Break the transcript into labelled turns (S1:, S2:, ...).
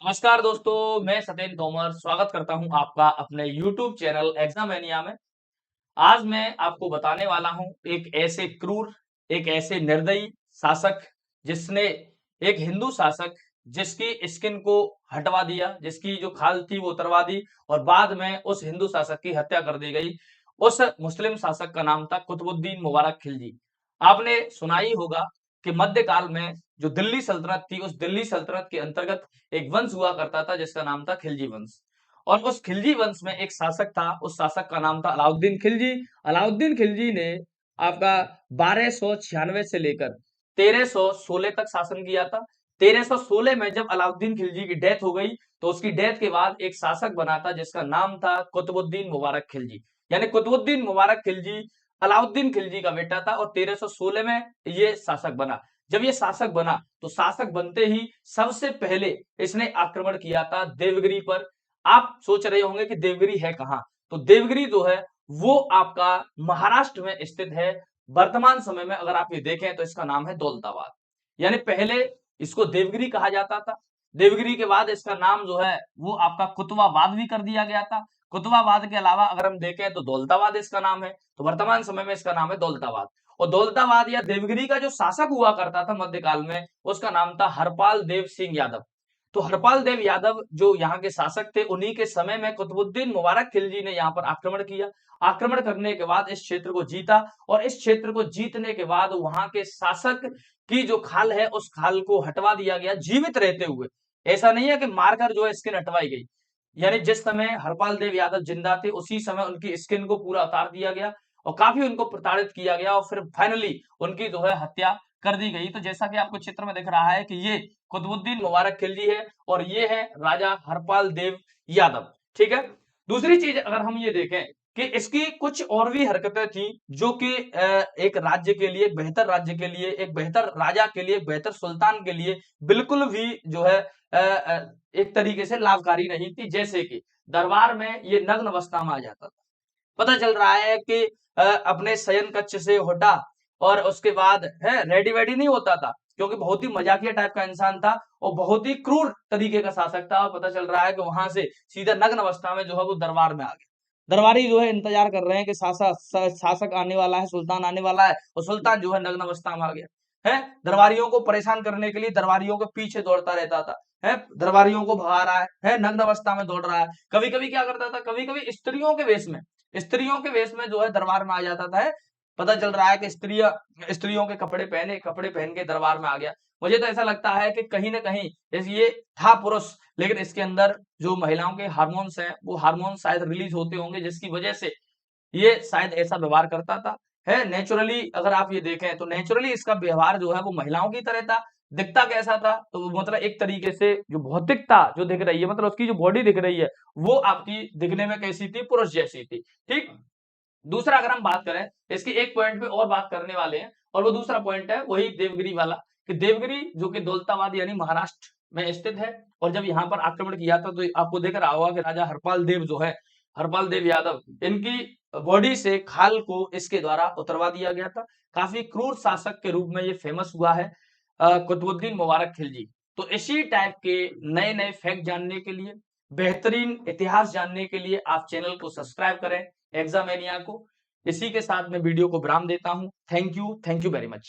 S1: नमस्कार दोस्तों, मैं सत्येंद्र तोमर स्वागत करता हूं आपका अपने YouTube चैनल एग्जामेनिया में। आज मैं आपको बताने वाला हूं एक ऐसे क्रूर, एक ऐसे निर्दयी शासक जिसने एक हिंदू शासक जिसकी स्किन को हटवा दिया, जिसकी जो खाल थी वो उतरवा दी और बाद में उस हिंदू शासक की हत्या कर दी गई। उस मुस्लिम शासक का नाम था कुतुबुद्दीन मुबारक खिलजी। आपने सुना ही होगा कि मध्यकाल में जो दिल्ली सल्तनत थी, उस दिल्ली सल्तनत के अंतर्गत एक वंश हुआ करता था जिसका नाम था खिलजी वंश। और उस खिलजी वंश में एक शासक था, उस शासक का नाम था अलाउद्दीन खिलजी। अलाउद्दीन खिलजी ने आपका 1296 से लेकर 1316 तक शासन किया था। 1316 में जब अलाउद्दीन खिलजी की डेथ हो गई, तो उसकी डेथ के बाद एक शासक बना था जिसका नाम था कुतुबुद्दीन मुबारक खिलजी। यानी कुतुबुद्दीन मुबारक खिलजी अलाउद्दीन खिलजी का बेटा था और 1316 में ये शासक बना। जब ये शासक बना तो शासक बनते ही सबसे पहले इसने आक्रमण किया था देवगिरी पर। आप सोच रहे होंगे कि देवगिरी है कहां? तो देवगिरी जो है वो आपका महाराष्ट्र में स्थित है। वर्तमान समय में अगर आप ये देखें तो इसका नाम है दौलताबाद। यानी पहले इसको देवगिरी कहा जाता था। देवगिरी के बाद इसका नाम जो है वो आपका कुतवाबाद भी कर दिया गया था। कुतवाबाद के अलावा अगर हम देखें तो दौलताबाद इसका नाम है। तो वर्तमान समय में इसका नाम है दौलताबाद। और दौलताबाद या देवगिरी का जो शासक हुआ करता था मध्यकाल में, उसका नाम था हरपाल देव सिंह यादव। तो हरपाल देव यादव जो यहाँ के शासक थे, उन्हीं के समय में कुतुबुद्दीन मुबारक खिलजी ने यहाँ पर आक्रमण किया। आक्रमण करने के बाद इस क्षेत्र को जीता और इस क्षेत्र को जीतने के बाद वहां के शासक की जो खाल है उस खाल को हटवा दिया गया जीवित रहते हुए। ऐसा नहीं है कि मारकर जो है स्किन हटवाई गई। यानी जिस समय हरपाल देव यादव जिंदा थे उसी समय उनकी स्किन को पूरा उतार दिया गया और काफी उनको प्रताड़ित किया गया और फिर फाइनली उनकी जो है हत्या कर दी गई। तो जैसा कि आपको चित्र में दिख रहा है कि ये कुतुबुद्दीन मुबारक खिलजी है और ये है राजा हरपाल देव यादव। ठीक है। दूसरी चीज अगर हम ये देखें कि इसकी कुछ और भी हरकतें थी जो कि एक राज्य के लिए, एक बेहतर राज्य के लिए, एक बेहतर राजा के लिए, एक बेहतर सुल्तान के लिए बिल्कुल भी जो है एक तरीके से लाभकारी नहीं थी। जैसे कि दरबार में ये नग्न अवस्था में आ जाता था। पता चल रहा है कि अपने शयन कक्ष से हटा और उसके बाद है रेडी वेडी नहीं होता था, क्योंकि बहुत ही मजाकिया टाइप का इंसान था और बहुत ही क्रूर तरीके का शासक था। और पता चल रहा है कि वहां से सीधा नग्न अवस्था में जो है वो दरबार में आ गया। दरबारी जो है इंतजार कर रहे हैं कि शासक आने वाला है, सुल्तान आने वाला है, और सुल्तान जो है नग्न अवस्था में आ गया है। दरबारियों को परेशान करने के लिए दरबारियों के पीछे दौड़ता रहता था है, दरबारियों को भगा रहा है, नग्न अवस्था में दौड़ रहा है। कभी कभी क्या करता था, कभी कभी स्त्रियों के वेश में जो है दरबार में आ जाता था। है पता चल रहा है कि स्त्रियों के कपड़े पहन के दरबार में आ गया। मुझे तो ऐसा लगता है कि कहीं ना कहीं ये था पुरुष, लेकिन इसके अंदर जो महिलाओं के हार्मोन्स हैं वो हार्मोन शायद रिलीज होते होंगे, जिसकी वजह से ये शायद ऐसा व्यवहार करता था। है नेचुरली अगर आप ये देखें तो नेचुरली इसका व्यवहार जो है वो महिलाओं की तरह था। दिखता कैसा था, तो वो मतलब एक तरीके से जो भौतिकता जो दिख रही है, मतलब उसकी जो बॉडी दिख रही है वो आपकी दिखने में कैसी थी, पुरुष जैसी थी। ठीक। दूसरा अगर हम बात करें, इसके एक पॉइंट पे और बात करने वाले हैं और वो दूसरा पॉइंट है वही देवगिरी वाला, कि देवगिरी जो कि दौलताबाद यानी महाराष्ट्र में स्थित है। और जब यहाँ पर आक्रमण किया था तो आपको दिख रहा होगा कि राजा हरपाल देव जो है, हरपाल देव यादव, इनकी बॉडी से खाल को इसके द्वारा उतरवा दिया गया था। काफी क्रूर शासक के रूप में ये फेमस हुआ है कुतुबुद्दीन मुबारक खिलजी। तो इसी टाइप के नए नए फैक्ट जानने के लिए, बेहतरीन इतिहास जानने के लिए आप चैनल को सब्सक्राइब करें एग्जामेनिया को। इसी के साथ मैं वीडियो को विराम देता हूं। Thank you very much.